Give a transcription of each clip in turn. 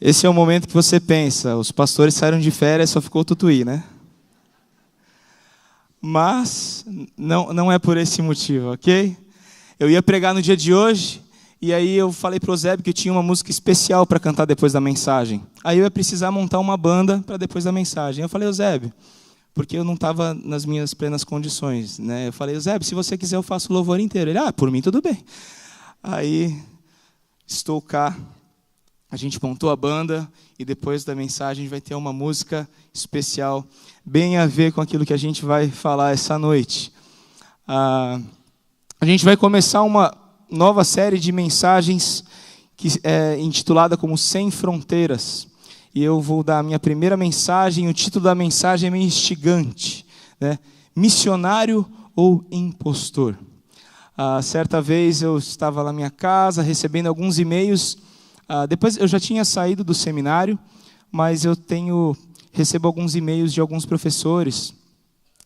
Esse é o momento que você pensa, os pastores saíram de férias, só ficou o tutuí, né? Mas não é por esse motivo, ok? Eu ia pregar no dia de hoje, e aí eu falei para o Zeb que eu tinha uma música especial para cantar depois da mensagem. Aí eu ia precisar montar uma banda para depois da mensagem. Eu falei, Zeb, porque eu não estava nas minhas plenas condições, né? Eu falei, Zeb, se você quiser eu faço o louvor inteiro. Ele, por mim tudo bem. Aí estou cá. A gente montou a banda e depois da mensagem a gente vai ter uma música especial, bem a ver com aquilo que a gente vai falar essa noite. A gente vai começar uma nova série de mensagens que é intitulada como Sem Fronteiras. E eu vou dar a minha primeira mensagem, o título da mensagem é meio instigante, né? Missionário ou impostor? Certa vez eu estava lá na minha casa recebendo alguns e-mails. Depois eu já tinha saído do seminário, mas eu recebo alguns e-mails de alguns professores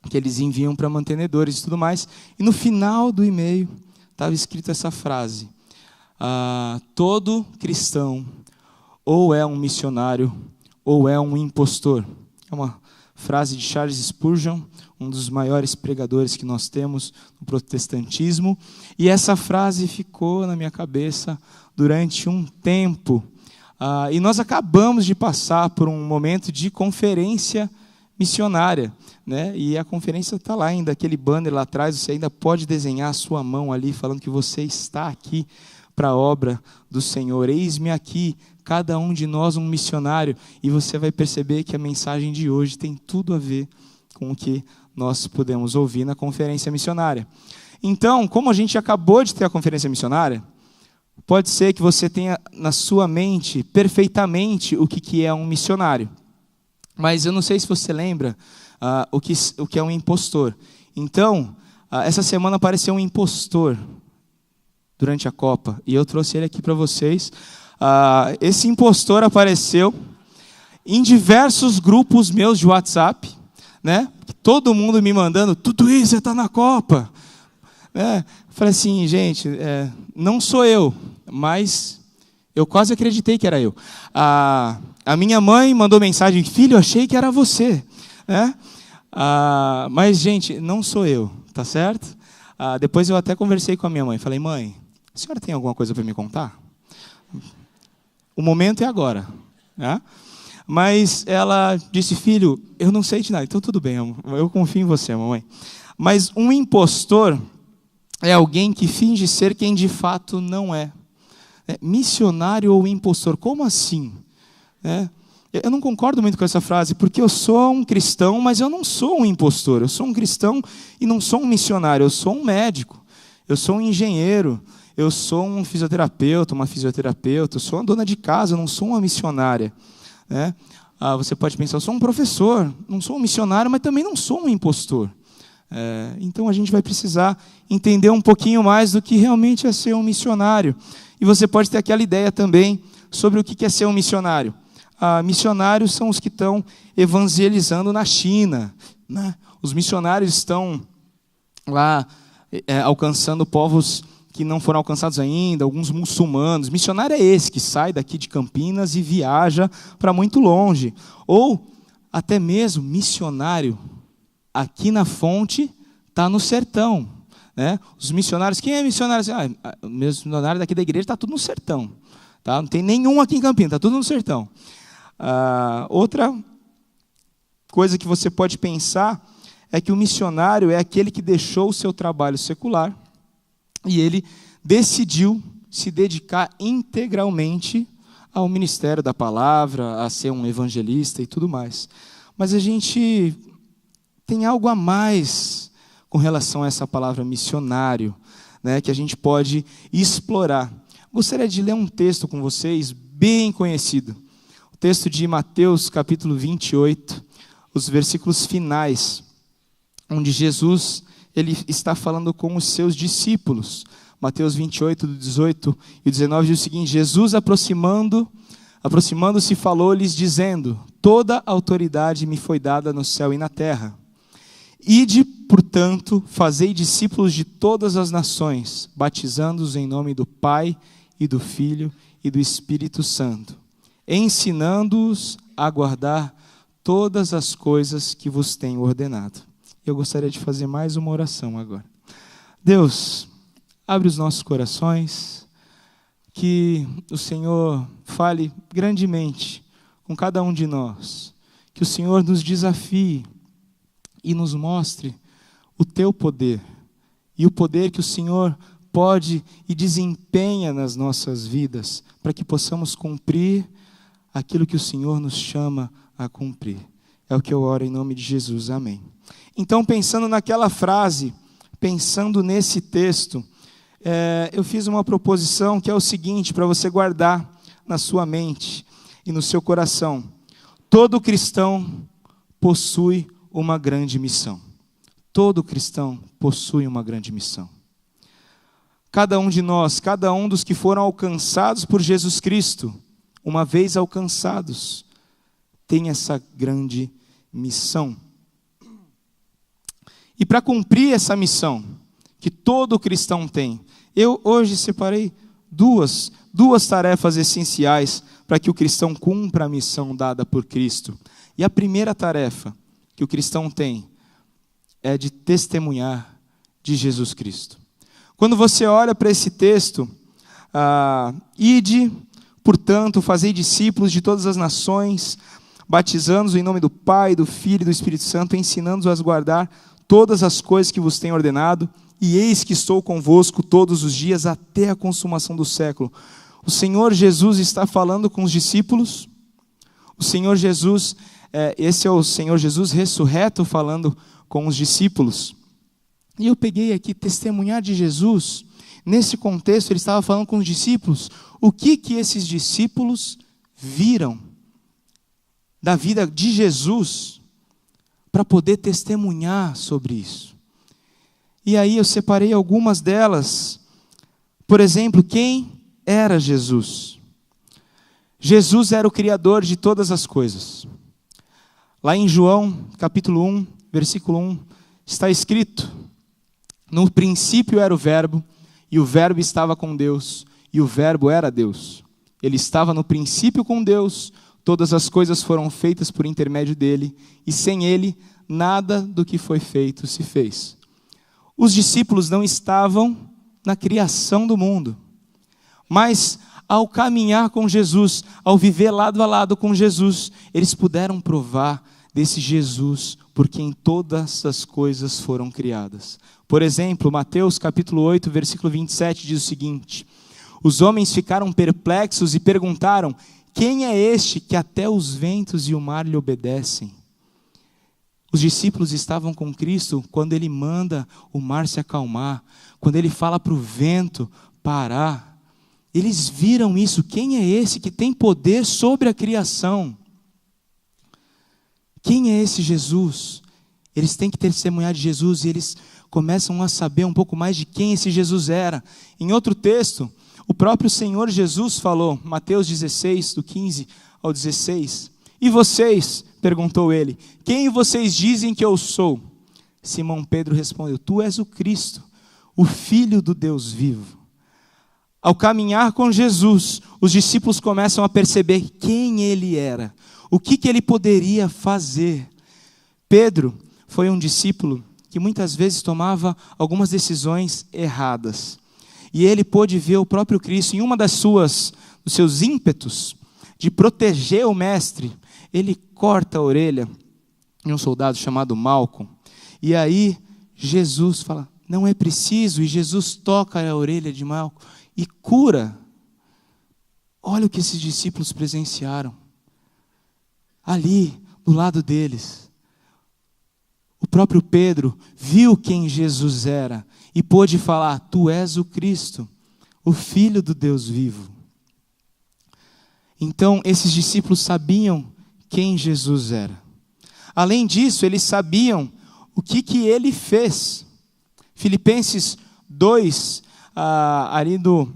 que eles enviam para mantenedores e tudo mais. E no final do e-mail estava escrito essa frase: todo cristão ou é um missionário ou é um impostor. É uma frase de Charles Spurgeon, um dos maiores pregadores que nós temos no protestantismo. E essa frase ficou na minha cabeça durante um tempo. E nós acabamos de passar por um momento de conferência missionária, né? E a conferência está lá ainda, aquele banner lá atrás, você ainda pode desenhar a sua mão ali, falando que você está aqui para a obra do Senhor. Eis-me aqui, cada um de nós um missionário. E você vai perceber que a mensagem de hoje tem tudo a ver com o que nós podemos ouvir na conferência missionária. Então, como a gente acabou de ter a conferência missionária, pode ser que você tenha na sua mente perfeitamente o que é um missionário. Mas eu não sei se você lembra o que é um impostor. Então, essa semana apareceu um impostor durante a Copa. E eu trouxe ele aqui para vocês. Esse impostor apareceu em diversos grupos meus de WhatsApp, né? Todo mundo me mandando, tudo isso, você está na Copa. Falei assim, gente, não sou eu, mas eu quase acreditei que era eu. A minha mãe mandou mensagem, filho, eu achei que era você, né? Mas, gente, não sou eu, tá certo? Depois eu até conversei com a minha mãe, falei, mãe, a senhora tem alguma coisa para me contar? O momento é agora, né? Mas ela disse, filho, eu não sei de nada, então tudo bem, eu confio em você, mamãe. Mas um impostor é alguém que finge ser quem de fato não é. Missionário ou impostor, como assim? Eu não concordo muito com essa frase, porque eu sou um cristão, mas eu não sou um impostor. Eu sou um cristão e não sou um missionário, eu sou um médico, eu sou um engenheiro, eu sou um fisioterapeuta, uma fisioterapeuta, eu sou uma dona de casa, eu não sou uma missionária. Você pode pensar, eu sou um professor, não sou um missionário, mas também não sou um impostor. Então a gente vai precisar entender um pouquinho mais do que realmente é ser um missionário. E você pode ter aquela ideia também sobre o que é ser um missionário. Missionários são os que estão evangelizando na China, né? Os missionários estão lá alcançando povos que não foram alcançados ainda, alguns muçulmanos. Missionário é esse que sai daqui de Campinas e viaja para muito longe. Ou até mesmo missionário aqui na fonte está no sertão, né? Os missionários, quem é missionário? O missionário daqui da igreja está tudo no sertão, tá? Não tem nenhum aqui em Campinas, está tudo no sertão. Outra coisa que você pode pensar é que o missionário é aquele que deixou o seu trabalho secular e ele decidiu se dedicar integralmente ao ministério da palavra, a ser um evangelista e tudo mais. Mas a gente tem algo a mais com relação a essa palavra missionário, né, que a gente pode explorar. Gostaria de ler um texto com vocês, bem conhecido. O texto de Mateus, capítulo 28, os versículos finais, onde Jesus ele está falando com os seus discípulos. Mateus 28, do 18 e 19, diz o seguinte: Jesus, aproximando-se, falou-lhes, dizendo: toda autoridade me foi dada no céu e na terra. Ide, portanto, fazei discípulos de todas as nações, batizando-os em nome do Pai, e do Filho, e do Espírito Santo, ensinando-os a guardar todas as coisas que vos tenho ordenado. Eu gostaria de fazer mais uma oração agora. Deus, abre os nossos corações, que o Senhor fale grandemente com cada um de nós, que o Senhor nos desafie e nos mostre o teu poder, e o poder que o Senhor pode e desempenha nas nossas vidas, para que possamos cumprir aquilo que o Senhor nos chama a cumprir. É o que eu oro em nome de Jesus, amém. Então, pensando naquela frase, pensando nesse texto, eu fiz uma proposição que é o seguinte, para você guardar na sua mente e no seu coração. Todo cristão possui uma grande missão. Todo cristão possui uma grande missão. Cada um de nós, cada um dos que foram alcançados por Jesus Cristo, uma vez alcançados, tem essa grande missão. E para cumprir essa missão, que todo cristão tem, eu hoje separei duas tarefas essenciais para que o cristão cumpra a missão dada por Cristo. E a primeira tarefa que o cristão tem é de testemunhar de Jesus Cristo. Quando você olha para esse texto, ide, portanto, fazei discípulos de todas as nações, batizando-os em nome do Pai, do Filho e do Espírito Santo, ensinando-os a guardar todas as coisas que vos tenho ordenado, e eis que estou convosco todos os dias até a consumação do século. O Senhor Jesus está falando com os discípulos, o Senhor Jesus, esse é o Senhor Jesus ressurreto falando com os discípulos. E eu peguei aqui testemunhar de Jesus, nesse contexto ele estava falando com os discípulos, o que esses discípulos viram da vida de Jesus, para poder testemunhar sobre isso. E aí eu separei algumas delas. Por exemplo, quem era Jesus? Jesus era o Criador de todas as coisas. Lá em João, capítulo 1, versículo 1, está escrito: no princípio era o Verbo, e o Verbo estava com Deus, e o Verbo era Deus. Ele estava no princípio com Deus, todas as coisas foram feitas por intermédio dele, e sem ele, nada do que foi feito se fez. Os discípulos não estavam na criação do mundo, mas ao caminhar com Jesus, ao viver lado a lado com Jesus, eles puderam provar desse Jesus por quem todas as coisas foram criadas. Por exemplo, Mateus capítulo 8, versículo 27 diz o seguinte: os homens ficaram perplexos e perguntaram: quem é este que até os ventos e o mar lhe obedecem? Os discípulos estavam com Cristo quando ele manda o mar se acalmar, quando ele fala para o vento parar. Eles viram isso. Quem é esse que tem poder sobre a criação? Quem é esse Jesus? Eles têm que testemunhar de Jesus e eles começam a saber um pouco mais de quem esse Jesus era. Em outro texto, o próprio Senhor Jesus falou, Mateus 16, do 15 ao 16. E vocês? Perguntou ele. Quem vocês dizem que eu sou? Simão Pedro respondeu: tu és o Cristo, o Filho do Deus vivo. Ao caminhar com Jesus, os discípulos começam a perceber quem ele era, o que ele poderia fazer. Pedro foi um discípulo que muitas vezes tomava algumas decisões erradas. E ele pôde ver o próprio Cristo em uma dos seus ímpetos de proteger o mestre. Ele corta a orelha de um soldado chamado Malco. E aí Jesus fala: não é preciso. E Jesus toca a orelha de Malco e cura. Olha o que esses discípulos presenciaram. Ali, do lado deles, o próprio Pedro viu quem Jesus era e pôde falar: tu és o Cristo, o Filho do Deus vivo. Então, esses discípulos sabiam quem Jesus era. Além disso, eles sabiam o que ele fez. Filipenses 2, ali do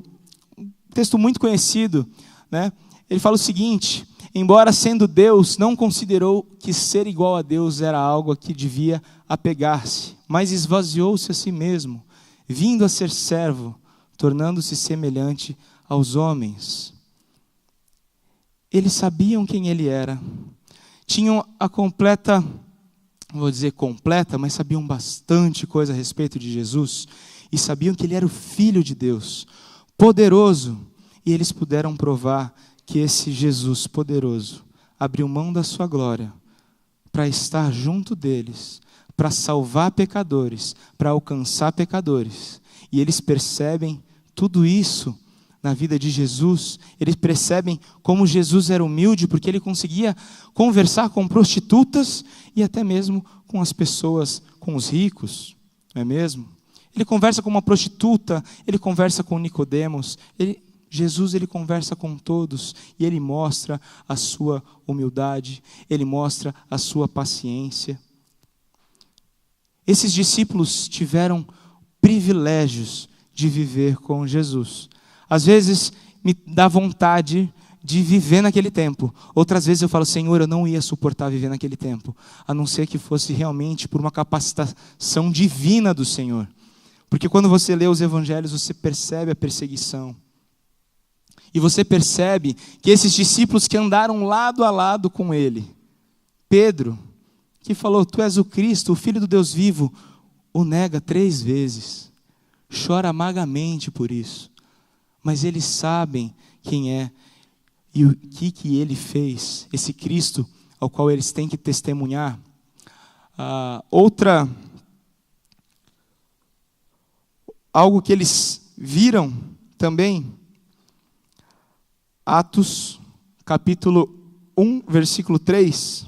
texto muito conhecido, né? Ele fala o seguinte: embora sendo Deus, não considerou que ser igual a Deus era algo a que devia apegar-se, mas esvaziou-se a si mesmo, vindo a ser servo, tornando-se semelhante aos homens. eles sabiam quem ele era. Tinham a completa, não vou dizer completa, mas sabiam bastante coisa a respeito de Jesus. E sabiam que ele era o Filho de Deus, poderoso. E eles puderam provar que esse Jesus poderoso abriu mão da sua glória para estar junto deles, para salvar pecadores, para alcançar pecadores. E eles percebem tudo isso na vida de Jesus. Eles percebem como Jesus era humilde, porque ele conseguia conversar com prostitutas e até mesmo com as pessoas, com os ricos, não é mesmo? Ele conversa com uma prostituta, ele conversa com Nicodemos, Jesus ele conversa com todos e ele mostra a sua humildade, ele mostra a sua paciência. Esses discípulos tiveram privilégios de viver com Jesus. Às vezes me dá vontade de viver naquele tempo. Outras vezes eu falo, Senhor, eu não ia suportar viver naquele tempo, a não ser que fosse realmente por uma capacitação divina do Senhor. Porque quando você lê os evangelhos, você percebe a perseguição. E você percebe que esses discípulos que andaram lado a lado com ele, Pedro, que falou, tu és o Cristo, o Filho do Deus vivo, o nega 3 vezes. Chora amargamente por isso. Mas eles sabem quem é e o que ele fez, esse Cristo ao qual eles têm que testemunhar. Algo que eles viram também, Atos, capítulo 1, versículo 3.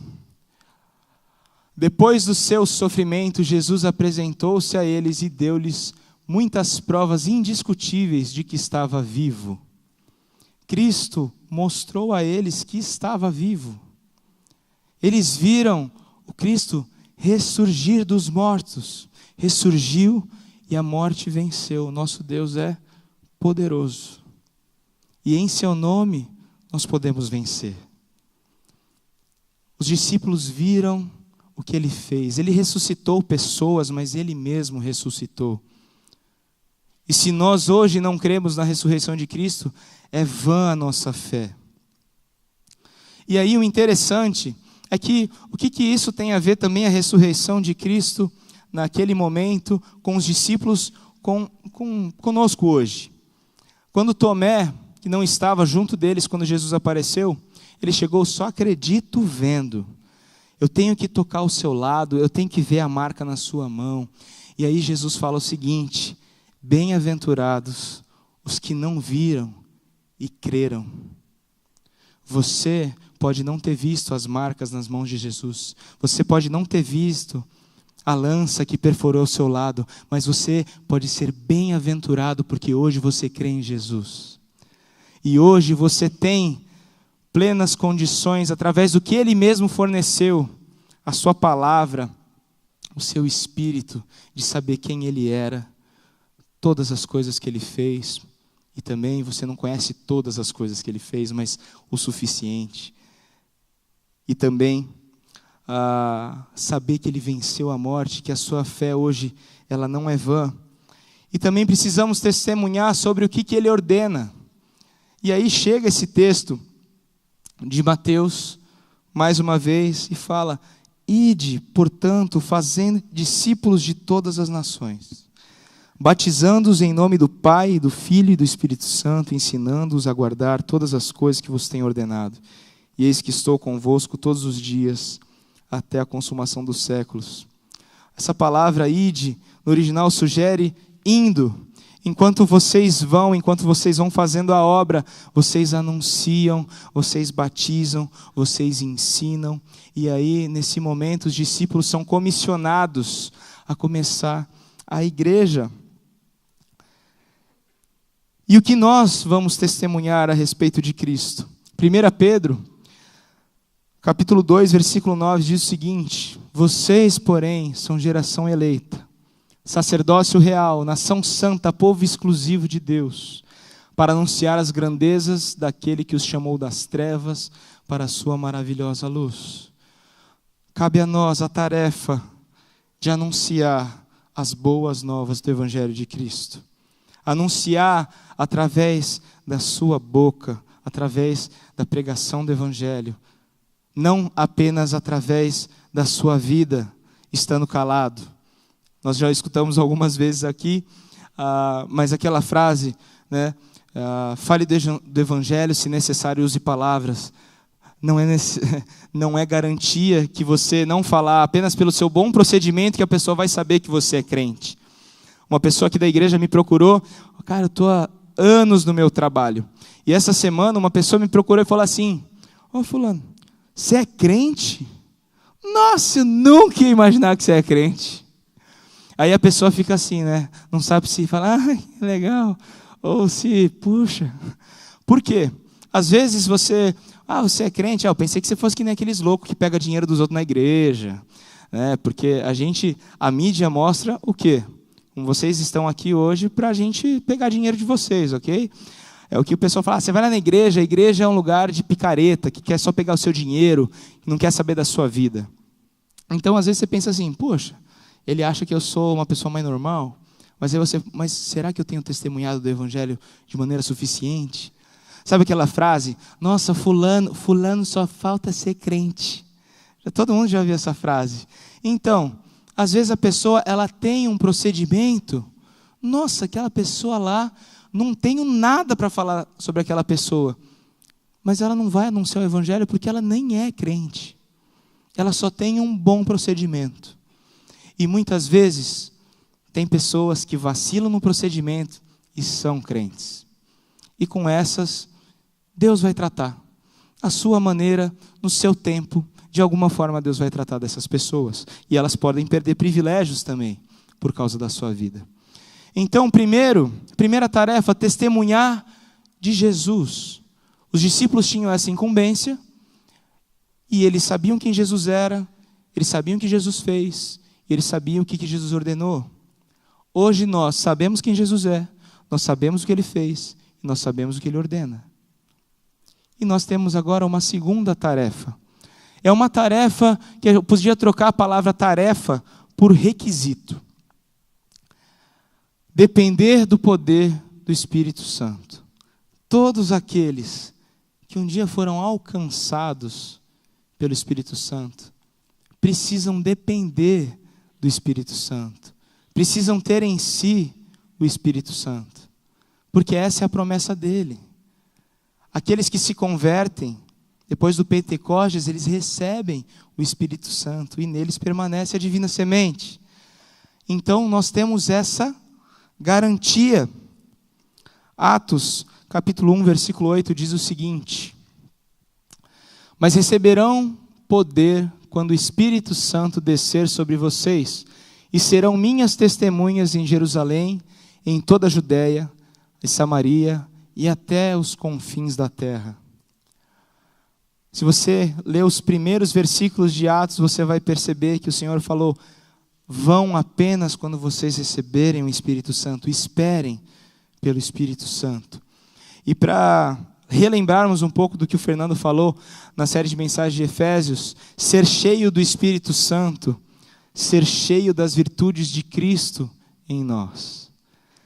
Depois do seu sofrimento, Jesus apresentou-se a eles e deu-lhes muitas provas indiscutíveis de que estava vivo. Cristo mostrou a eles que estava vivo. Eles viram o Cristo ressurgir dos mortos. Ressurgiu e a morte venceu. Nosso Deus é poderoso. E em seu nome nós podemos vencer. Os discípulos viram o que ele fez. Ele ressuscitou pessoas, mas ele mesmo ressuscitou. E se nós hoje não cremos na ressurreição de Cristo, é vã a nossa fé. E aí o interessante é que o que isso tem a ver também a ressurreição de Cristo naquele momento com os discípulos, conosco hoje. Quando Tomé, que não estava junto deles quando Jesus apareceu, ele chegou, só acredito vendo. Eu tenho que tocar o seu lado, eu tenho que ver a marca na sua mão. E aí Jesus fala o seguinte, bem-aventurados os que não viram e creram. Você pode não ter visto as marcas nas mãos de Jesus. Você pode não ter visto a lança que perfurou o seu lado, mas você pode ser bem-aventurado porque hoje você crê em Jesus. E hoje você tem plenas condições, através do que Ele mesmo forneceu, a sua palavra, o seu espírito, de saber quem Ele era, todas as coisas que Ele fez, e também você não conhece todas as coisas que Ele fez, mas o suficiente. E também saber que Ele venceu a morte, que a sua fé hoje ela não é vã. E também precisamos testemunhar sobre o que Ele ordena. E aí chega esse texto de Mateus, mais uma vez, e fala, ide, portanto, fazendo discípulos de todas as nações, batizando-os em nome do Pai, do Filho e do Espírito Santo, ensinando-os a guardar todas as coisas que vos tenho ordenado. E eis que estou convosco todos os dias, até a consumação dos séculos. Essa palavra, ide, no original sugere indo. Enquanto vocês vão fazendo a obra, vocês anunciam, vocês batizam, vocês ensinam. E aí, nesse momento, os discípulos são comissionados a começar a igreja. E o que nós vamos testemunhar a respeito de Cristo? 1 Pedro, capítulo 2, versículo 9, diz o seguinte, vocês, porém, são geração eleita, sacerdócio real, nação santa, povo exclusivo de Deus, para anunciar as grandezas daquele que os chamou das trevas para a sua maravilhosa luz. Cabe a nós a tarefa de anunciar as boas novas do Evangelho de Cristo. Anunciar através da sua boca, através da pregação do Evangelho, não apenas através da sua vida, estando calado. Nós já escutamos algumas vezes aqui, mas aquela frase, né, fale do Evangelho, se necessário use palavras. Não é garantia que você não falar apenas pelo seu bom procedimento que a pessoa vai saber que você é crente. Uma pessoa aqui da igreja me procurou, cara, eu estou há anos no meu trabalho. E essa semana uma pessoa me procurou e falou assim, fulano, você é crente? Nossa, eu nunca ia imaginar que você é crente. Aí a pessoa fica assim, né? Não sabe se falar, que legal, ou se, puxa. Por quê? Às vezes você é crente? Eu pensei que você fosse que nem aqueles loucos que pegam dinheiro dos outros na igreja. Né? Porque a mídia mostra o quê? Vocês estão aqui hoje para a gente pegar dinheiro de vocês, ok? É o que o pessoal fala, você vai lá na igreja, a igreja é um lugar de picareta, que quer só pegar o seu dinheiro, que não quer saber da sua vida. Então, às vezes você pensa assim, poxa, ele acha que eu sou uma pessoa mais normal, mas será que eu tenho testemunhado do Evangelho de maneira suficiente? Sabe aquela frase, nossa, fulano só falta ser crente. Todo mundo já ouviu essa frase. Então, às vezes a pessoa ela tem um procedimento, nossa, aquela pessoa lá, não tenho nada para falar sobre aquela pessoa, mas ela não vai anunciar o Evangelho porque ela nem é crente. Ela só tem um bom procedimento. E muitas vezes tem pessoas que vacilam no procedimento e são crentes. E com essas, Deus vai tratar. A sua maneira, no seu tempo, de alguma forma Deus vai tratar dessas pessoas. E elas podem perder privilégios também, por causa da sua vida. Então, primeira tarefa, testemunhar de Jesus. Os discípulos tinham essa incumbência, e eles sabiam quem Jesus era, eles sabiam o que Jesus fez, e eles sabiam o que Jesus ordenou. Hoje nós sabemos quem Jesus é, nós sabemos o que Ele fez, e nós sabemos o que Ele ordena. E nós temos agora uma segunda tarefa. É uma tarefa que eu podia trocar a palavra tarefa por requisito. Depender do poder do Espírito Santo. Todos aqueles que um dia foram alcançados pelo Espírito Santo precisam depender do Espírito Santo. Precisam ter em si o Espírito Santo. Porque essa é a promessa dele. Aqueles que se convertem, depois do Pentecostes, eles recebem o Espírito Santo e neles permanece a divina semente. Então nós temos essa garantia. Atos, capítulo 1, versículo 8, diz o seguinte: mas receberão poder quando o Espírito Santo descer sobre vocês, e serão minhas testemunhas em Jerusalém, em toda a Judéia, em Samaria e até os confins da terra. Se você ler os primeiros versículos de Atos, você vai perceber que o Senhor falou, vão apenas quando vocês receberem o Espírito Santo, esperem pelo Espírito Santo. E para relembrarmos um pouco do que o Fernando falou na série de mensagens de Efésios, ser cheio do Espírito Santo, ser cheio das virtudes de Cristo em nós,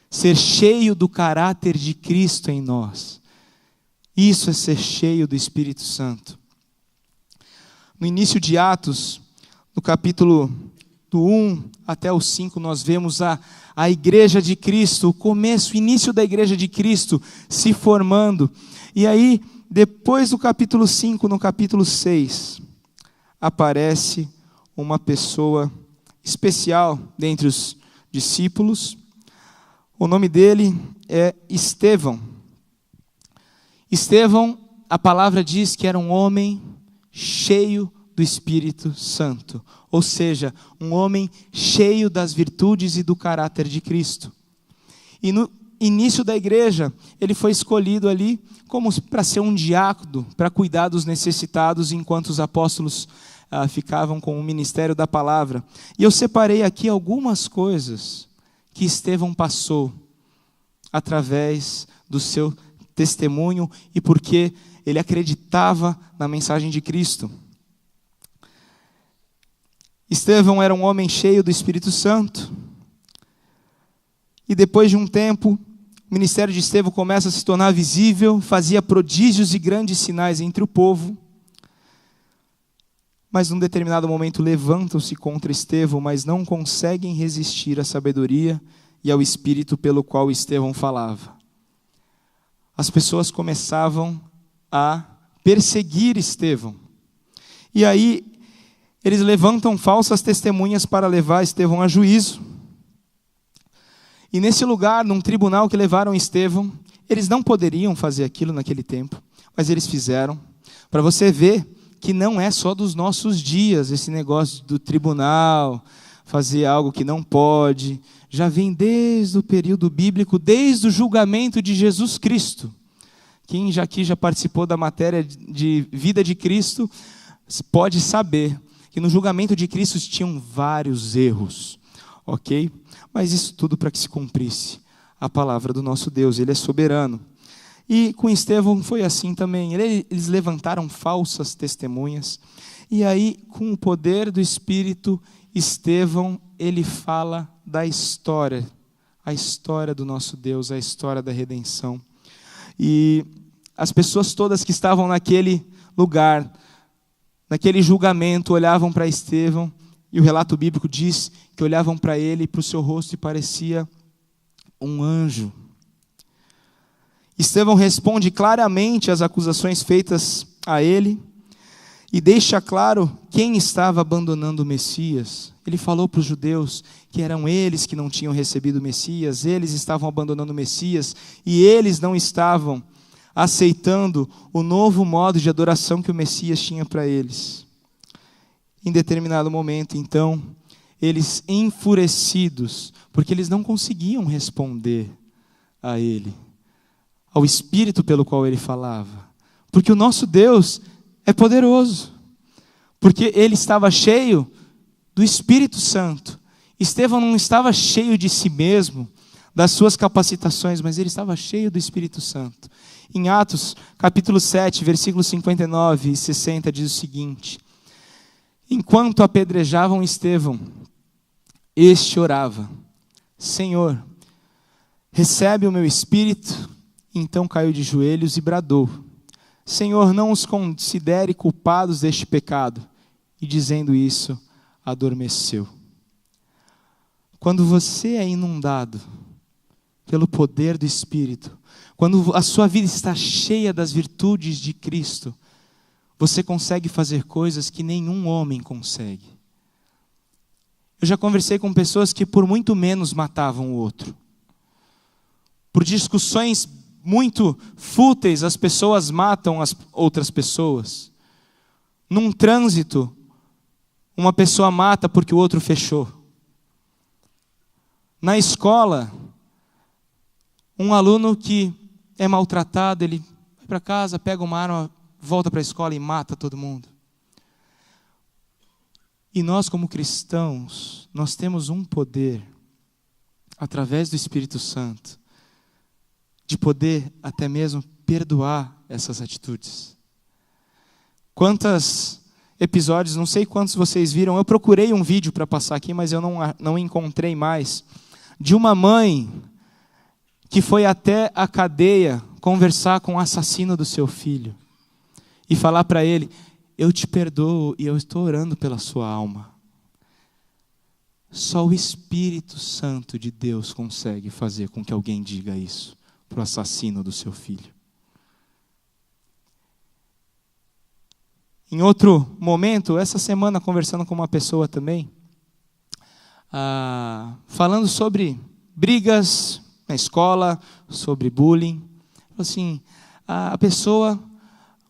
ser cheio do caráter de Cristo em nós. Isso é ser cheio do Espírito Santo. No início de Atos, no capítulo do 1 até o 5, nós vemos a igreja de Cristo, o começo, o início da igreja de Cristo se formando. E aí, depois do capítulo 5, no capítulo 6, aparece uma pessoa especial dentre os discípulos. O nome dele é Estevão. Estevão, a palavra diz que era um homem cheio do Espírito Santo. Ou seja, um homem cheio das virtudes e do caráter de Cristo. E no início da igreja, ele foi escolhido ali como para ser um diácono, para cuidar dos necessitados, enquanto os apóstolos ficavam com o ministério da palavra. E eu separei aqui algumas coisas que Estevão passou através do seu testemunho e porque ele acreditava na mensagem de Cristo. Estevão era um homem cheio do Espírito Santo. E depois de um tempo, o ministério de Estevão começa a se tornar visível, fazia prodígios e grandes sinais entre o povo. Mas num determinado momento levantam-se contra Estevão, mas não conseguem resistir à sabedoria e ao espírito pelo qual Estevão falava. As pessoas começavam a perseguir Estevão. E aí eles levantam falsas testemunhas para levar Estevão a juízo. E nesse lugar, num tribunal que levaram Estevão, eles não poderiam fazer aquilo naquele tempo, mas eles fizeram, para você ver que não é só dos nossos dias, esse negócio do tribunal, fazer algo que não pode, já vem desde o período bíblico, desde o julgamento de Jesus Cristo. Quem aqui já participou da matéria de vida de Cristo, pode saber que no julgamento de Cristo tinham vários erros, ok? Mas isso tudo para que se cumprisse a palavra do nosso Deus, Ele é soberano. E com Estevão foi assim também, eles levantaram falsas testemunhas, e aí com o poder do Espírito, Estevão, ele fala da história, a história do nosso Deus, a história da redenção. E as pessoas todas que estavam naquele lugar, naquele julgamento, olhavam para Estevão, e o relato bíblico diz que olhavam para ele e para o seu rosto e parecia um anjo. Estevão responde claramente às acusações feitas a ele e deixa claro quem estava abandonando o Messias. Ele falou para os judeus que eram eles que não tinham recebido o Messias, eles estavam abandonando o Messias e eles não estavam aceitando o novo modo de adoração que o Messias tinha para eles. Em determinado momento, então, eles enfurecidos, porque eles não conseguiam responder a ele, ao Espírito pelo qual ele falava. Porque o nosso Deus é poderoso. Porque ele estava cheio do Espírito Santo. Estevão não estava cheio de si mesmo, das suas capacitações, mas ele estava cheio do Espírito Santo. Em Atos, capítulo 7, versículos 59 e 60, diz o seguinte: enquanto apedrejavam Estevão, este orava: Senhor, recebe o meu espírito. Então caiu de joelhos e bradou: Senhor, não os considere culpados deste pecado. E dizendo isso, adormeceu. Quando você é inundado pelo poder do Espírito, quando a sua vida está cheia das virtudes de Cristo, você consegue fazer coisas que nenhum homem consegue. Eu já conversei com pessoas que por muito menos matavam o outro. Por discussões muito fúteis, as pessoas matam as outras pessoas. Num trânsito, uma pessoa mata porque o outro fechou. Na escola, um aluno que é maltratado, ele vai para casa, pega uma arma, volta para a escola e mata todo mundo. E nós, como cristãos, nós temos um poder, através do Espírito Santo, de poder até mesmo perdoar essas atitudes. Quantos episódios, não sei quantos vocês viram, eu procurei um vídeo para passar aqui, mas eu não encontrei mais, de uma mãe que foi até a cadeia conversar com o assassino do seu filho e falar para ele: eu te perdoo e eu estou orando pela sua alma. Só o Espírito Santo de Deus consegue fazer com que alguém diga isso para o assassino do seu filho. Em outro momento, essa semana, conversando com uma pessoa também, falando sobre brigas na escola, sobre bullying, assim, a pessoa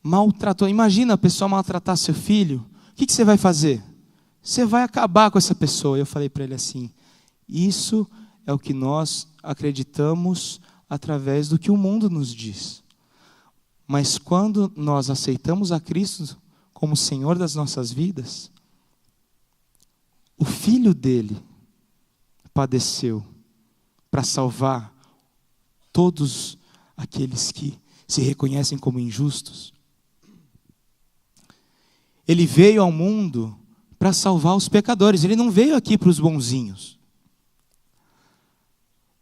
maltratou. Imagina a pessoa maltratar seu filho. O que você vai fazer? Você vai acabar com essa pessoa. Eu falei para ele assim: isso é o que nós acreditamos através do que o mundo nos diz. Mas quando nós aceitamos a Cristo como Senhor das nossas vidas, o Filho dele padeceu para salvar todos aqueles que se reconhecem como injustos. Ele veio ao mundo para salvar os pecadores. Ele não veio aqui para os bonzinhos.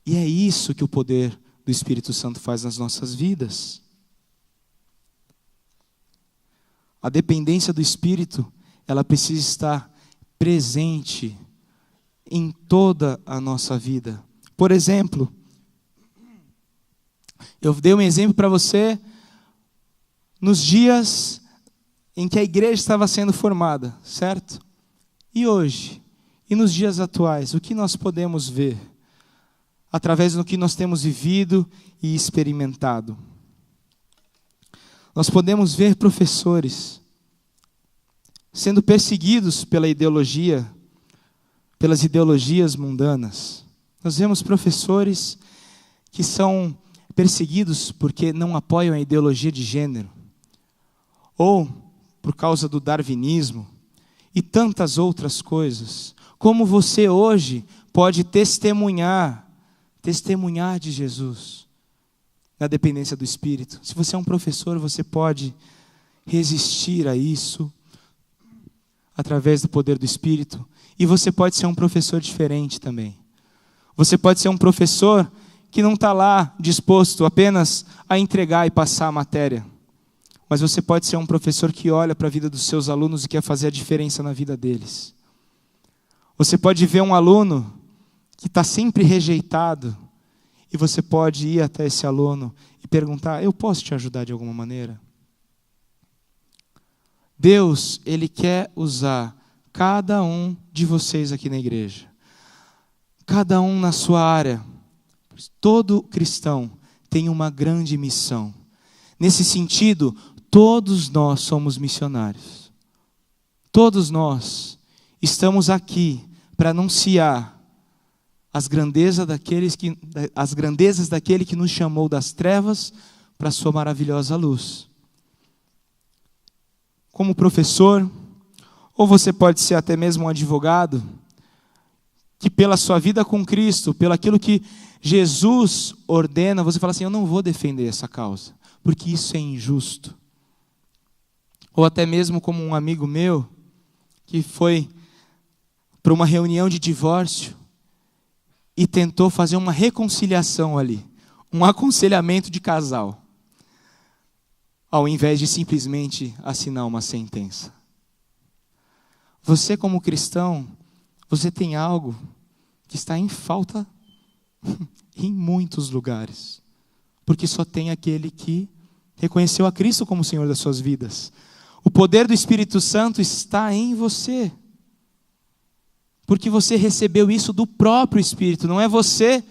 E é isso que o poder do Espírito Santo faz nas nossas vidas. A dependência do Espírito, ela precisa estar presente em toda a nossa vida. Por exemplo, eu dei um exemplo para você nos dias em que a igreja estava sendo formada, certo? E hoje, e nos dias atuais, o que nós podemos ver através do que nós temos vivido e experimentado? Nós podemos ver professores sendo perseguidos pelas ideologias mundanas. Nós vemos professores que são perseguidos porque não apoiam a ideologia de gênero, ou por causa do darwinismo, e tantas outras coisas. Como você hoje pode testemunhar de Jesus na dependência do Espírito? Se você é um professor, você pode resistir a isso através do poder do Espírito. E você pode ser um professor diferente também. Você pode ser um professor que não está lá disposto apenas a entregar e passar a matéria. Mas você pode ser um professor que olha para a vida dos seus alunos e quer fazer a diferença na vida deles. Você pode ver um aluno que está sempre rejeitado e você pode ir até esse aluno e perguntar: eu posso te ajudar de alguma maneira? Deus, Ele quer usar cada um de vocês aqui na igreja. Cada um na sua área. Todo cristão tem uma grande missão. Nesse sentido, todos nós somos missionários. Todos nós estamos aqui para anunciar as grandezas daquele que nos chamou das trevas para a sua maravilhosa luz. Como professor, ou você pode ser até mesmo um advogado, que pela sua vida com Cristo, pelo aquilo que Jesus ordena, você fala assim: eu não vou defender essa causa, porque isso é injusto. Ou até mesmo como um amigo meu, que foi para uma reunião de divórcio e tentou fazer uma reconciliação ali, um aconselhamento de casal, ao invés de simplesmente assinar uma sentença. Você, como cristão, você tem algo que está em falta em muitos lugares, porque só tem aquele que reconheceu a Cristo como Senhor das suas vidas. O poder do Espírito Santo está em você, porque você recebeu isso do próprio Espírito. Não é você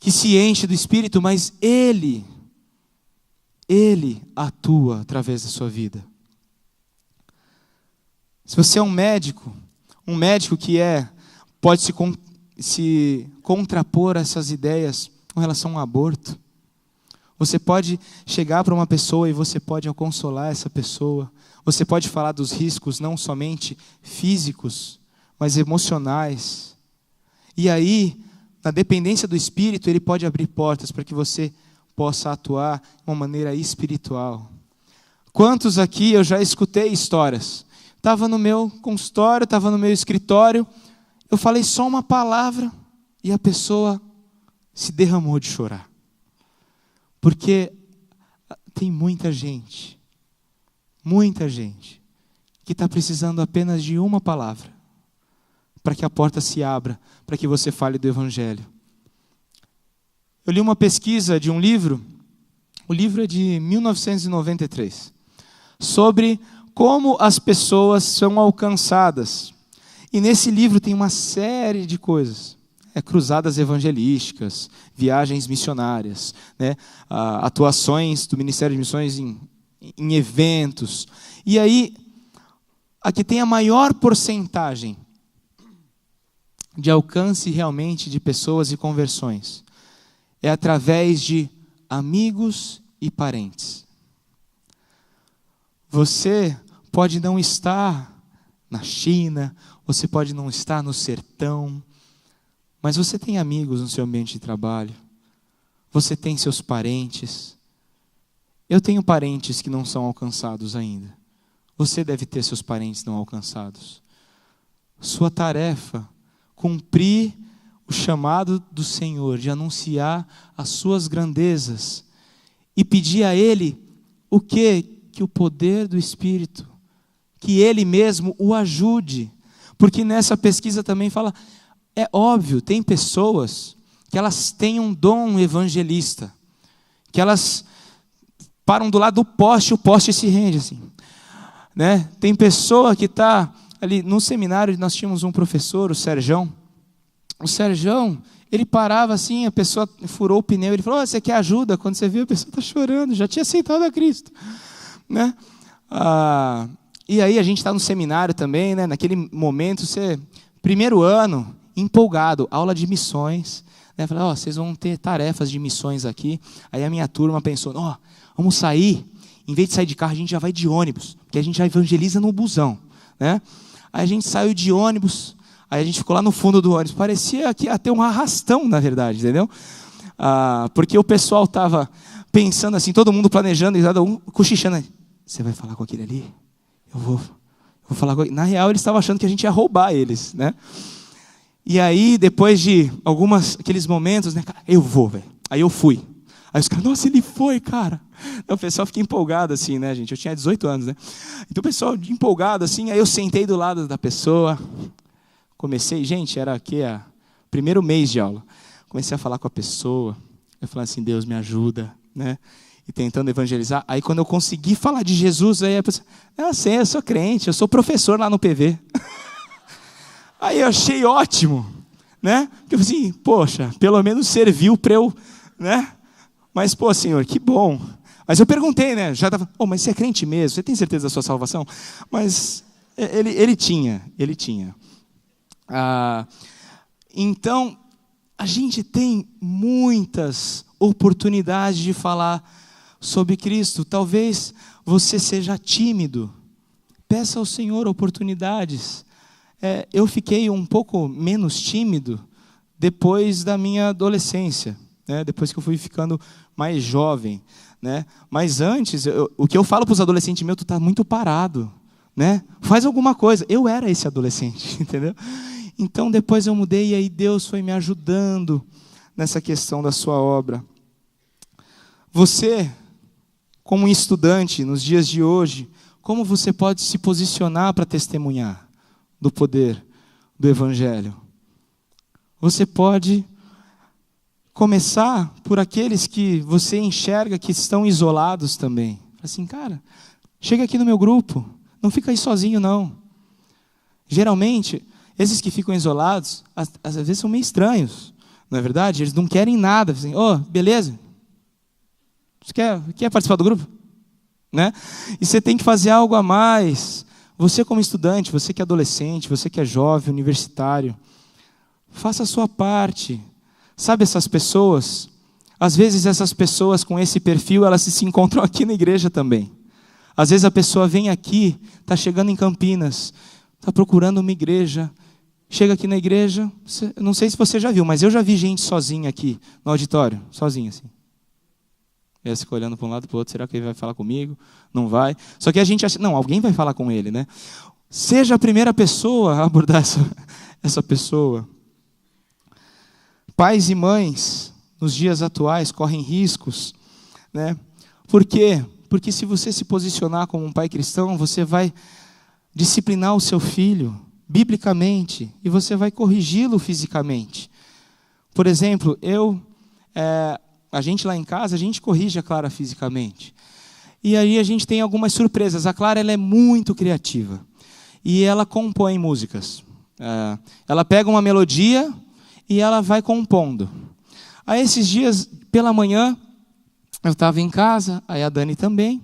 que se enche do Espírito, mas Ele atua através da sua vida. Se você é um médico que pode se contrapor a essas ideias com relação ao aborto, você pode chegar para uma pessoa e você pode consolar essa pessoa. Você pode falar dos riscos não somente físicos, mas emocionais. E aí, na dependência do Espírito, Ele pode abrir portas para que você possa atuar de uma maneira espiritual. Quantos aqui eu já escutei histórias? Estava no meu consultório, estava no meu escritório, eu falei só uma palavra e a pessoa se derramou de chorar. Porque tem muita gente que está precisando apenas de uma palavra para que a porta se abra, para que você fale do Evangelho. Eu li uma pesquisa de um livro, o livro é de 1993, sobre como as pessoas são alcançadas. E nesse livro tem uma série de coisas. Cruzadas evangelísticas, viagens missionárias, atuações do Ministério de Missões em eventos. E aí, a que tem a maior porcentagem de alcance realmente de pessoas e conversões é através de amigos e parentes. Você pode não estar na China, você pode não estar no sertão, mas você tem amigos no seu ambiente de trabalho, você tem seus parentes. Eu tenho parentes que não são alcançados ainda. Você deve ter seus parentes não alcançados. Sua tarefa, cumprir o chamado do Senhor de anunciar as suas grandezas e pedir a Ele o quê? Que o poder do Espírito, que Ele mesmo o ajude. Porque nessa pesquisa também fala, é óbvio, tem pessoas que elas têm um dom evangelista, que elas param do lado do poste, o poste se rende assim, né? Tem pessoa que está ali no seminário, nós tínhamos um professor, o Serjão. O Serjão, ele parava assim, a pessoa furou o pneu, ele falou, você quer ajuda? Quando você viu, a pessoa está chorando, já tinha aceitado a Cristo, né? E aí a gente está no seminário também, né? Naquele momento, primeiro ano, empolgado, aula de missões, né? Falei, vocês vão ter tarefas de missões aqui. Aí a minha turma pensou, vamos sair, em vez de sair de carro, a gente já vai de ônibus, porque a gente já evangeliza no busão, né? Aí a gente saiu de ônibus, aí a gente ficou lá no fundo do ônibus. Parecia que ia ter um arrastão, na verdade, entendeu? Porque o pessoal estava pensando assim, todo mundo planejando, e cada um cochichando. Você vai falar com aquele ali? Eu vou falar com ele. Na real, eles estavam achando que a gente ia roubar eles, né? E aí, depois de aqueles momentos, né, cara, eu vou, velho. Aí eu fui. Aí os caras, nossa, ele foi, cara. O pessoal fica empolgado assim, né, gente? Eu tinha 18 anos, né? Então o pessoal empolgado assim, aí eu sentei do lado da pessoa, comecei, gente, era aqui o primeiro mês de aula. Comecei a falar com a pessoa, eu falei assim, Deus me ajuda, né? E tentando evangelizar. Aí quando eu consegui falar de Jesus, aí a pessoa, eu sou crente, eu sou professor lá no PV. Aí eu achei ótimo, né? Porque eu falei assim, poxa, pelo menos serviu para eu, né? Mas, pô, Senhor, que bom. Mas eu perguntei, né? Já estava, mas você é crente mesmo? Você tem certeza da sua salvação? Mas ele tinha. Então, a gente tem muitas oportunidades de falar sobre Cristo. Talvez você seja tímido. Peça ao Senhor oportunidades. Eu fiquei um pouco menos tímido depois da minha adolescência, né? Depois que eu fui ficando mais jovem, né? Mas antes, o que eu falo para os adolescentes, tu está muito parado, né? Faz alguma coisa. Eu era esse adolescente, entendeu? Então depois eu mudei e aí Deus foi me ajudando nessa questão da sua obra. Você, como estudante nos dias de hoje, como você pode se posicionar para testemunhar do poder do Evangelho? Você pode começar por aqueles que você enxerga que estão isolados também. Assim, cara, chega aqui no meu grupo, não fica aí sozinho não. Geralmente, esses que ficam isolados, às vezes são meio estranhos, não é verdade? Eles não querem nada, assim, beleza? Você quer participar do grupo? Né? E você tem que fazer algo a mais. Você como estudante, você que é adolescente, você que é jovem, universitário, faça a sua parte. Sabe essas pessoas? Às vezes essas pessoas com esse perfil, elas se encontram aqui na igreja também. Às vezes a pessoa vem aqui, está chegando em Campinas, está procurando uma igreja, chega aqui na igreja, não sei se você já viu, mas eu já vi gente sozinha aqui no auditório, sozinha assim. Ele fica olhando para um lado e para o outro, será que ele vai falar comigo? Não vai. Só que a gente acha, não, alguém vai falar com ele, né? Seja a primeira pessoa a abordar essa pessoa. Pais e mães, nos dias atuais, correm riscos, né? Por quê? Porque se você se posicionar como um pai cristão, você vai disciplinar o seu filho, biblicamente, e você vai corrigi-lo fisicamente. Por exemplo, a gente lá em casa, a gente corrige a Clara fisicamente. E aí a gente tem algumas surpresas. A Clara, ela é muito criativa. E ela compõe músicas. Ela pega uma melodia e ela vai compondo. Aí esses dias, pela manhã, eu estava em casa, aí a Dani também.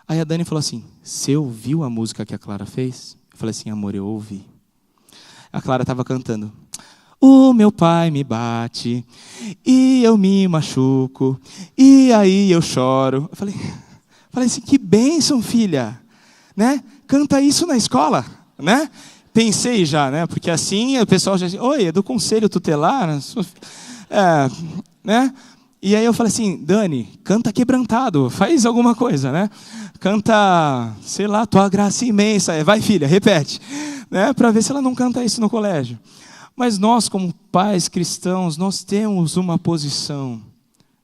Aí a Dani falou assim, você ouviu a música que a Clara fez? Eu falei assim, amor, eu ouvi. A Clara estava cantando. O meu pai me bate, e eu me machuco, e aí eu choro. Eu falei assim, que bênção, filha, né? Canta isso na escola, né? Pensei já, né? Porque assim o pessoal já diz, oi, é do conselho tutelar, né? E aí eu falei assim, Dani, canta quebrantado, faz alguma coisa, né? Canta, sei lá, tua graça imensa, vai filha, repete, né? Para ver se ela não canta isso no colégio. Mas nós, como pais cristãos, nós temos uma posição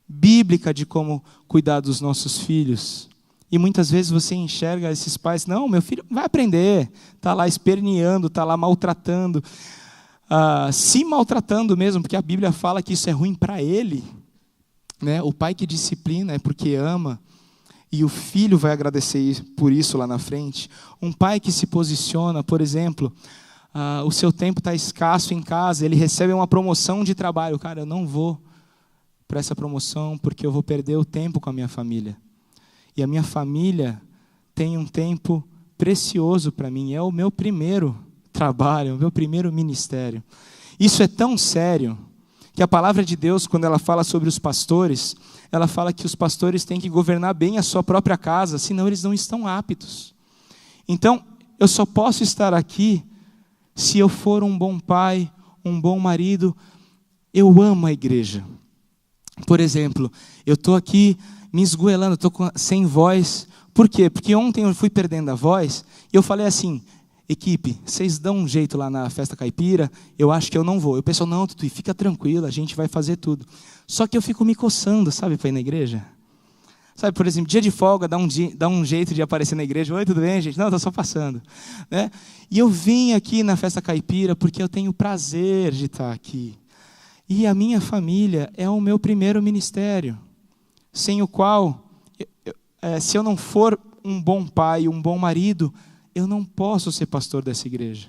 bíblica de como cuidar dos nossos filhos. E muitas vezes você enxerga esses pais, não, meu filho vai aprender, está lá esperneando, está lá maltratando, se maltratando mesmo, porque a Bíblia fala que isso é ruim para ele. Né? O pai que disciplina é porque ama, e o filho vai agradecer por isso lá na frente. Um pai que se posiciona, por exemplo, o seu tempo está escasso em casa, ele recebe uma promoção de trabalho. Cara, eu não vou para essa promoção porque eu vou perder o tempo com a minha família. E a minha família tem um tempo precioso para mim, é o meu primeiro trabalho, o meu primeiro ministério. Isso é tão sério que a palavra de Deus, quando ela fala sobre os pastores, ela fala que os pastores têm que governar bem a sua própria casa, senão eles não estão aptos. Então, eu só posso estar aqui se eu for um bom pai, um bom marido. Eu amo a igreja. Por exemplo, eu estou aqui me esgoelando, estou sem voz. Por quê? Porque ontem eu fui perdendo a voz e eu falei assim, equipe, vocês dão um jeito lá na festa caipira, eu acho que eu não vou. E o pessoal, não, Tutu, fica tranquilo, a gente vai fazer tudo. Só que eu fico me coçando, sabe, para ir na igreja. Sabe, por exemplo, dia de folga, dá um jeito de aparecer na igreja. Oi, tudo bem, gente? Não, estou só passando. Né? E eu vim aqui na festa caipira porque eu tenho o prazer de estar aqui. E a minha família é o meu primeiro ministério, sem o qual, se eu não for um bom pai, um bom marido, eu não posso ser pastor dessa igreja.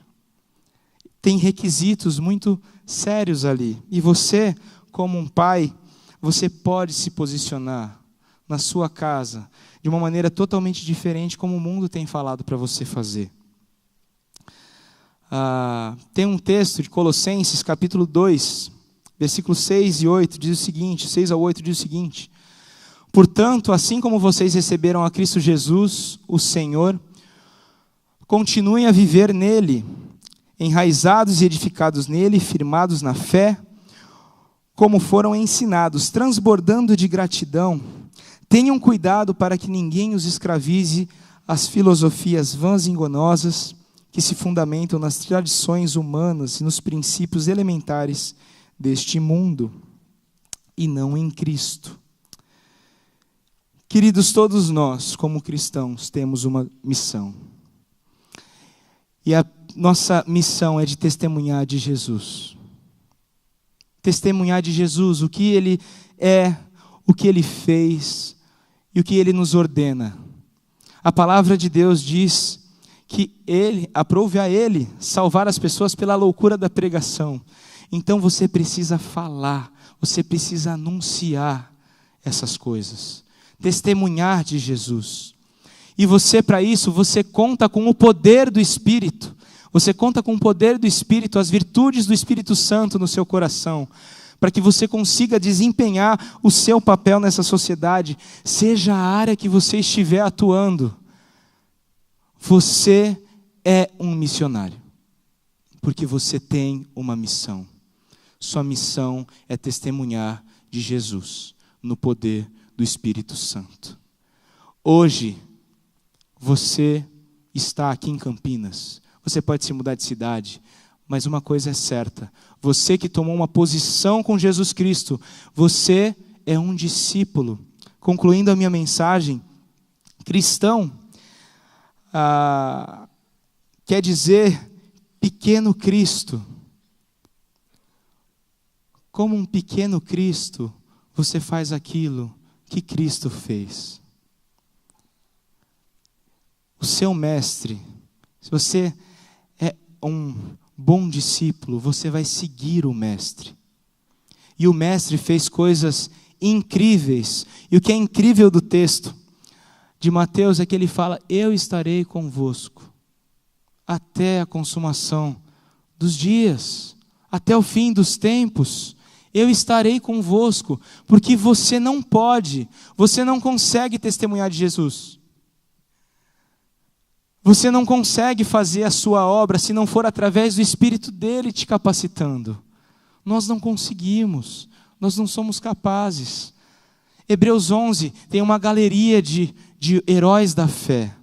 Tem requisitos muito sérios ali. E você, como um pai, você pode se posicionar na sua casa de uma maneira totalmente diferente como o mundo tem falado para você fazer. Tem um texto de Colossenses, capítulo 2, versículos 6 e 8, diz o seguinte, 6 a 8 diz o seguinte: portanto, assim como vocês receberam a Cristo Jesus, o Senhor, continuem a viver nele, enraizados e edificados nele, firmados na fé, como foram ensinados, transbordando de gratidão. Tenham cuidado para que ninguém os escravize às filosofias vãs e enganosas que se fundamentam nas tradições humanas e nos princípios elementares deste mundo, e não em Cristo. Queridos, todos nós, como cristãos, temos uma missão. E a nossa missão é de testemunhar de Jesus. Testemunhar de Jesus, o que Ele é, o que Ele fez e o que Ele nos ordena. A palavra de Deus diz que aprove a Ele salvar as pessoas pela loucura da pregação. Então você precisa falar, você precisa anunciar essas coisas. Testemunhar de Jesus. E você, para isso, você conta com o poder do Espírito. Você conta com o poder do Espírito, as virtudes do Espírito Santo no seu coração, para que você consiga desempenhar o seu papel nessa sociedade, seja a área que você estiver atuando. Você é um missionário, porque você tem uma missão. Sua missão é testemunhar de Jesus, no poder do Espírito Santo. Hoje, você está aqui em Campinas, você pode se mudar de cidade, mas uma coisa é certa, você que tomou uma posição com Jesus Cristo, você é um discípulo. Concluindo a minha mensagem, cristão quer dizer pequeno Cristo. Como um pequeno Cristo, você faz aquilo que Cristo fez. O seu mestre, se você é um bom discípulo, você vai seguir o mestre. E o mestre fez coisas incríveis. E o que é incrível do texto de Mateus é que ele fala: eu estarei convosco até a consumação dos dias, até o fim dos tempos. Eu estarei convosco, porque você não consegue testemunhar de Jesus. Você não consegue fazer a sua obra se não for através do Espírito dele te capacitando. Nós não conseguimos, nós não somos capazes. Hebreus 11 tem uma galeria de heróis da fé.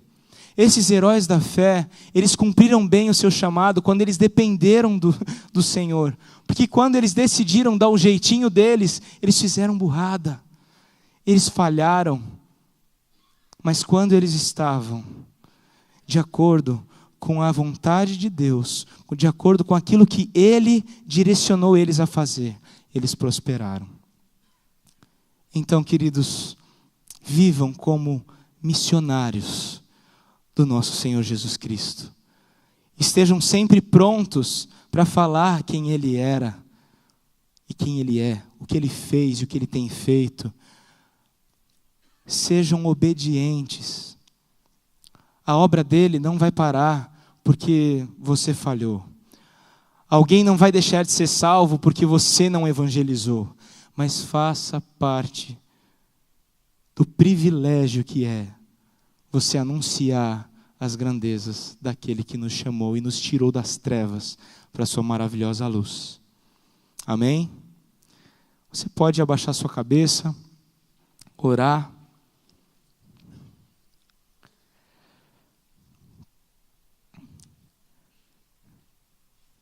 Esses heróis da fé, eles cumpriram bem o seu chamado quando eles dependeram do Senhor. Porque quando eles decidiram dar o jeitinho deles, eles fizeram burrada. Eles falharam. Mas quando eles estavam de acordo com a vontade de Deus, de acordo com aquilo que Ele direcionou eles a fazer, eles prosperaram. Então, queridos, vivam como missionários do nosso Senhor Jesus Cristo. Estejam sempre prontos para falar quem Ele era e quem Ele é, o que Ele fez e o que Ele tem feito. Sejam obedientes. A obra dele não vai parar porque você falhou. Alguém não vai deixar de ser salvo porque você não evangelizou. Mas faça parte do privilégio que é você anunciar as grandezas daquele que nos chamou e nos tirou das trevas para a sua maravilhosa luz. Amém? Você pode abaixar sua cabeça, orar.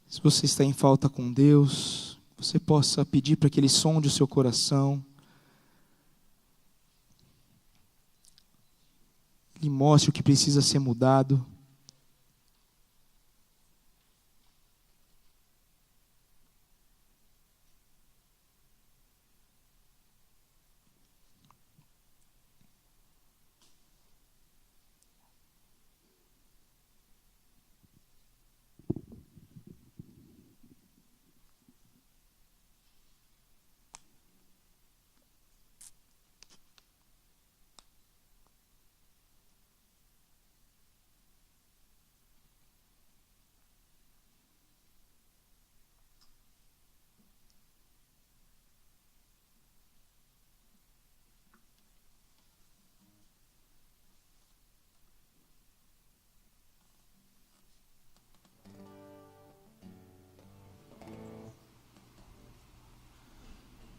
Se você está em falta com Deus, você possa pedir para que Ele sonde o seu coração. Ele mostre o que precisa ser mudado.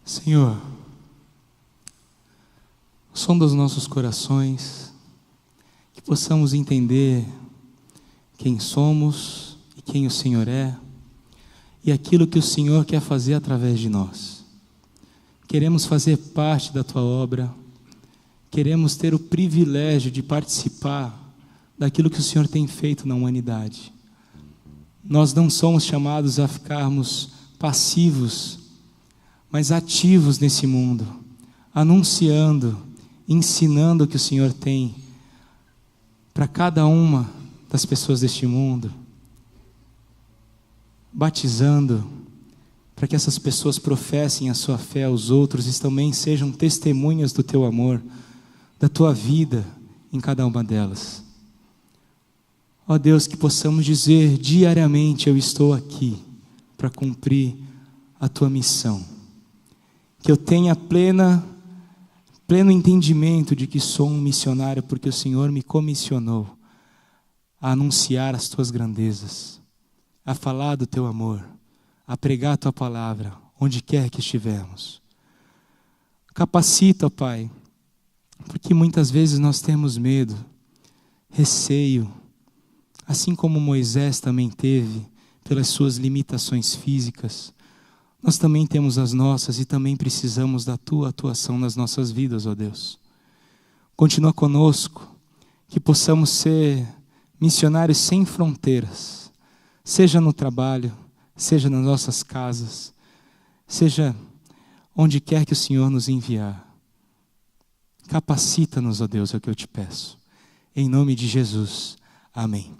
Senhor, sonda os nossos corações, que possamos entender quem somos e quem o Senhor é, e aquilo que o Senhor quer fazer através de nós. Queremos fazer parte da Tua obra, queremos ter o privilégio de participar daquilo que o Senhor tem feito na humanidade. Nós não somos chamados a ficarmos passivos, mas ativos nesse mundo, anunciando, ensinando o que o Senhor tem para cada uma das pessoas deste mundo, batizando, para que essas pessoas professem a sua fé aos outros e também sejam testemunhas do Teu amor, da Tua vida em cada uma delas. Ó Deus, que possamos dizer diariamente: eu estou aqui para cumprir a Tua missão. Que eu tenha pleno entendimento de que sou um missionário, porque o Senhor me comissionou a anunciar as Tuas grandezas, a falar do Teu amor, a pregar a Tua palavra, onde quer que estivermos. Capacita, Pai, porque muitas vezes nós temos medo, receio, assim como Moisés também teve, pelas suas limitações físicas. Nós também temos as nossas e também precisamos da Tua atuação nas nossas vidas, ó Deus. Continua conosco, que possamos ser missionários sem fronteiras, seja no trabalho, seja nas nossas casas, seja onde quer que o Senhor nos enviar. Capacita-nos, ó Deus, é o que eu te peço. Em nome de Jesus. Amém.